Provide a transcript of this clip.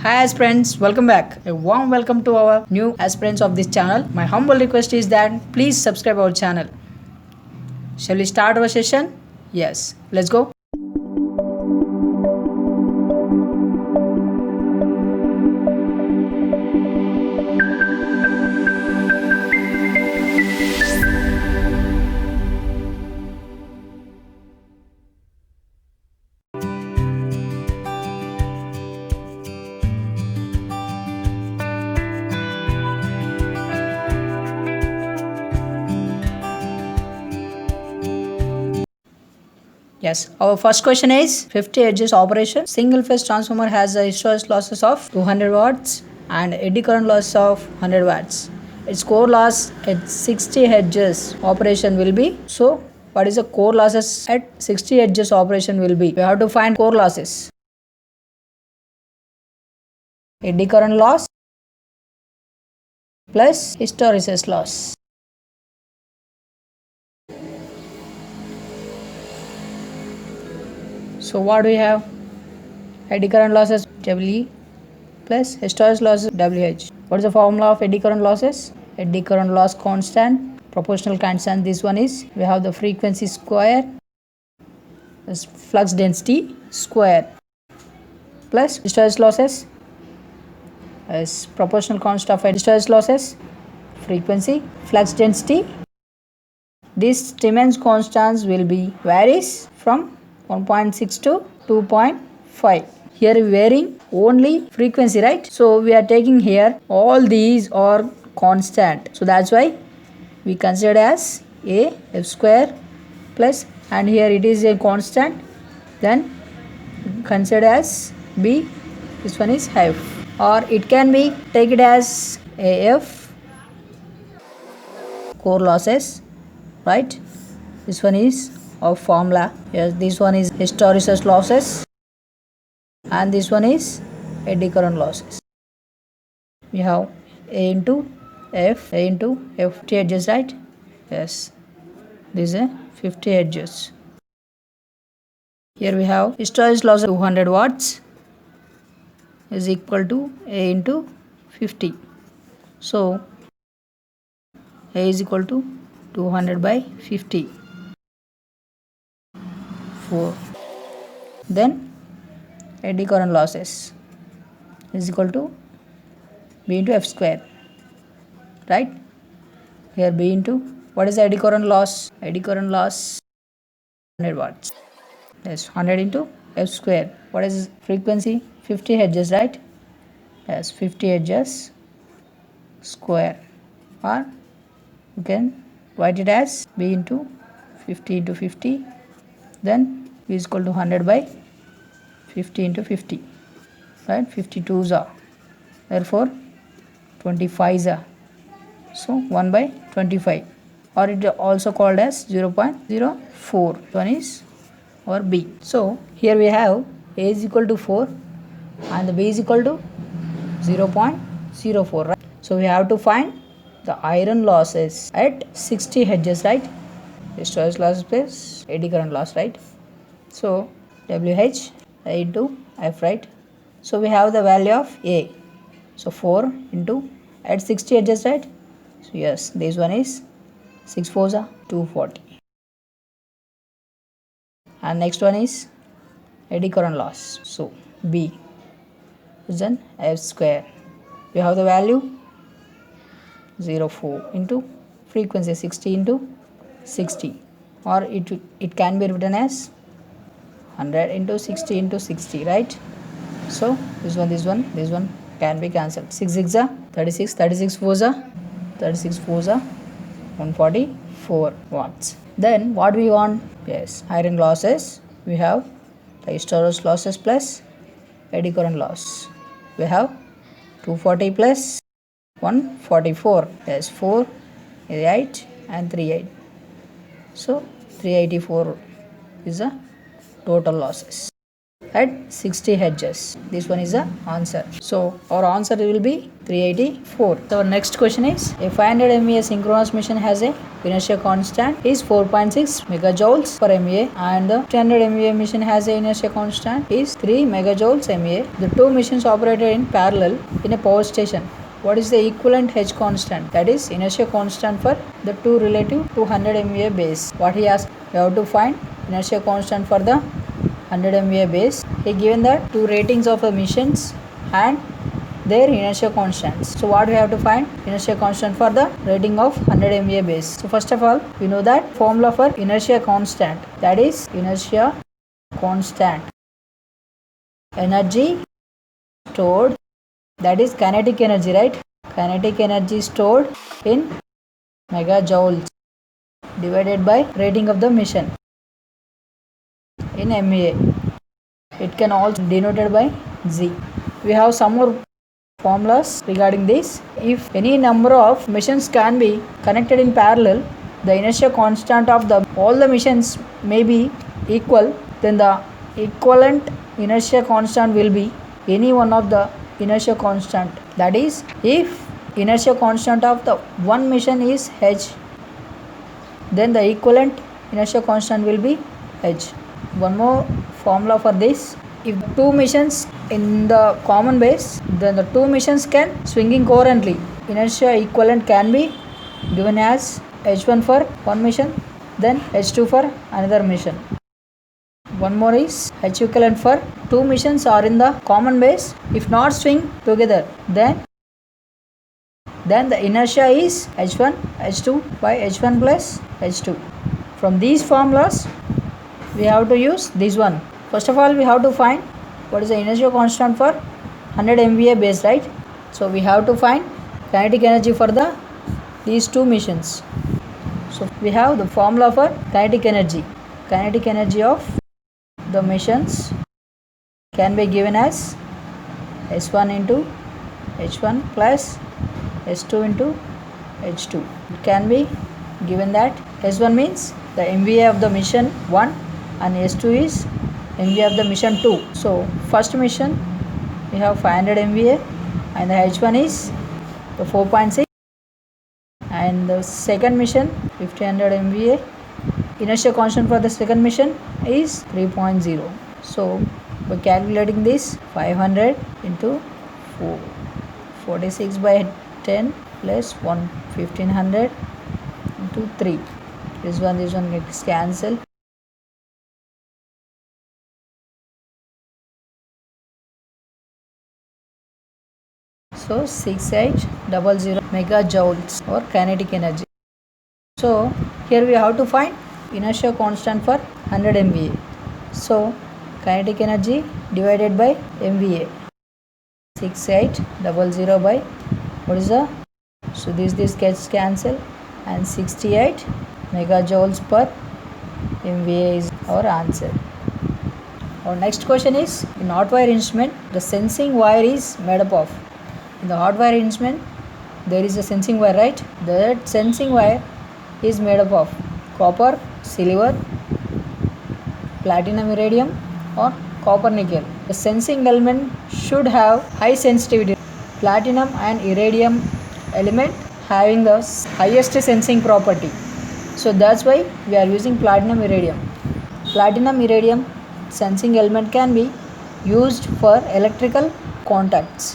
Hi aspirants, welcome back. A warm welcome to our new aspirants of this channel. My humble request is that please subscribe our channel. Shall we start our session? Yes, let's go. Yes, our first question is 50 edges operation. Single phase transformer has a hysteresis losses of 200 watts and eddy current loss of 100 watts. Its core loss at 60 edges operation will be. So, what is the core losses at 60 edges operation will be? We have to find core losses. Eddy current loss plus hysteresis loss. So what do we have? Eddy current losses WE plus hysteresis losses WH. What is the formula of eddy current losses? Eddy current loss constant, proportional constant. This one is, we have the frequency square, this flux density square plus hysteresis losses as proportional constant of hysteresis losses, frequency, flux density. These Siemens constants will be varies from 1.6 to 2.5. Here we varying only frequency, right? So we are taking here all these are constant. So that's why we consider as A F square plus, and here it is a constant. Then consider as B. This one is F, or it can be take it as AF core losses, right? This one is of formula. Yes, this one is hysteresis losses and this one is eddy current losses. We have A into F 50 edges, right? Yes, this is a 50 edges. Here we have hysteresis loss of 200 watts is equal to A into 50. So A is equal to 200 by 50. 4. Then eddy current losses is equal to B into F square, right? Here B into, what is the eddy current loss? Eddy current loss 100 watts. Yes, 100 into F square. What is frequency? 50 edges, right? Yes, 50 edges square, or you can write it as B into 50 into 50. Then B is equal to 100 by 50 into 50, right? 52s are, therefore 25s are, so 1 by 25, or it is also called as 0.04. One is or B. So here we have A is equal to 4 and the B is equal to 0.04, right? So we have to find the iron losses at 60 edges, right? Hysteresis loss plus eddy current loss, right? So WH A into F, right? So we have the value of A. So 4 into at 60 edges, right? So yes, this one is 6 4s are 240. And next one is eddy current loss. So B is then F square. We have the value 0.4 into frequency 60 into 60, or it can be written as 100 into 60 into 60, right? So this one can be cancelled. 6 6 are 36, 36 4s are 144 watts. Then what we want? Yes, iron losses. We have the hysteresis losses plus eddy current loss. We have 240 plus 144. Yes, 4 8 and 3 8. So 384 is the total losses. at 60 Hz. This one is the answer. So our answer will be 384. So our next question is, a 500 MVA synchronous machine has a inertia constant is 4.6 megajoules per MVA, and the 200 MVA machine has a inertia constant is 3 megajoules MVA. The two machines operated in parallel in a power station. What is the equivalent H constant? That is inertia constant for the two relative 200 MVA base. What he asked, we have to find inertia constant for the 100 MVA base. He given the two ratings of the machines and their inertia constants. So what we have to find? Inertia constant for the rating of 100 MVA base. So first of all, we know that formula for inertia constant, that is inertia constant, energy stored, that is kinetic energy, right? Kinetic energy stored in megajoules divided by rating of the machine in MVA. It can also be denoted by Z. We have some more formulas regarding this. If any number of machines can be connected in parallel, the inertia constant of all the machines may be equal, then the equivalent inertia constant will be any one of the inertia constant. That is, if inertia constant of the one machine is H, then the equivalent inertia constant will be H. One more formula for this: if two machines in the common base, then the two machines can swinging coherently. Inertia equivalent can be given as H1 for one machine, then H2 for another machine. One more is H equivalent for two machines are in the common base. If not swing together, then the inertia is H1 H2 by H1 plus H2. From these formulas, we have to use this one. First of all, we have to find what is the inertia constant for 100 MVA base, right? So we have to find kinetic energy for these two machines. So we have the formula for kinetic energy. Kinetic energy of the machines can be given as S1 into H1 plus S2 into H2. It can be given that S1 means the MVA of the machine 1 and S2 is MVA of the machine 2. So first machine we have 500 MVA and the H1 is the 4.6, and the second machine 1500 MVA. Inertia constant for the second machine is 3.0. So by calculating this, 500 into 4, 46 by 10 plus 1500 into 3. This one gets cancelled. So 6800 megajoules or kinetic energy. So here we have to find inertia constant for 100 MVA. So kinetic energy divided by MVA. 6800 by what is the, so this gets cancelled, and 68 megajoules per MVA is our answer. Our next question is, in hot wire instrument, the sensing wire is made up of. In the hot wire instrument, there is a sensing wire, right? That sensing wire is made up of copper, silver, platinum, iridium, or copper, nickel. The sensing element should have high sensitivity. Platinum and iridium element having the highest sensing property. So that's why we are using platinum iridium. Platinum iridium sensing element can be used for electrical contacts.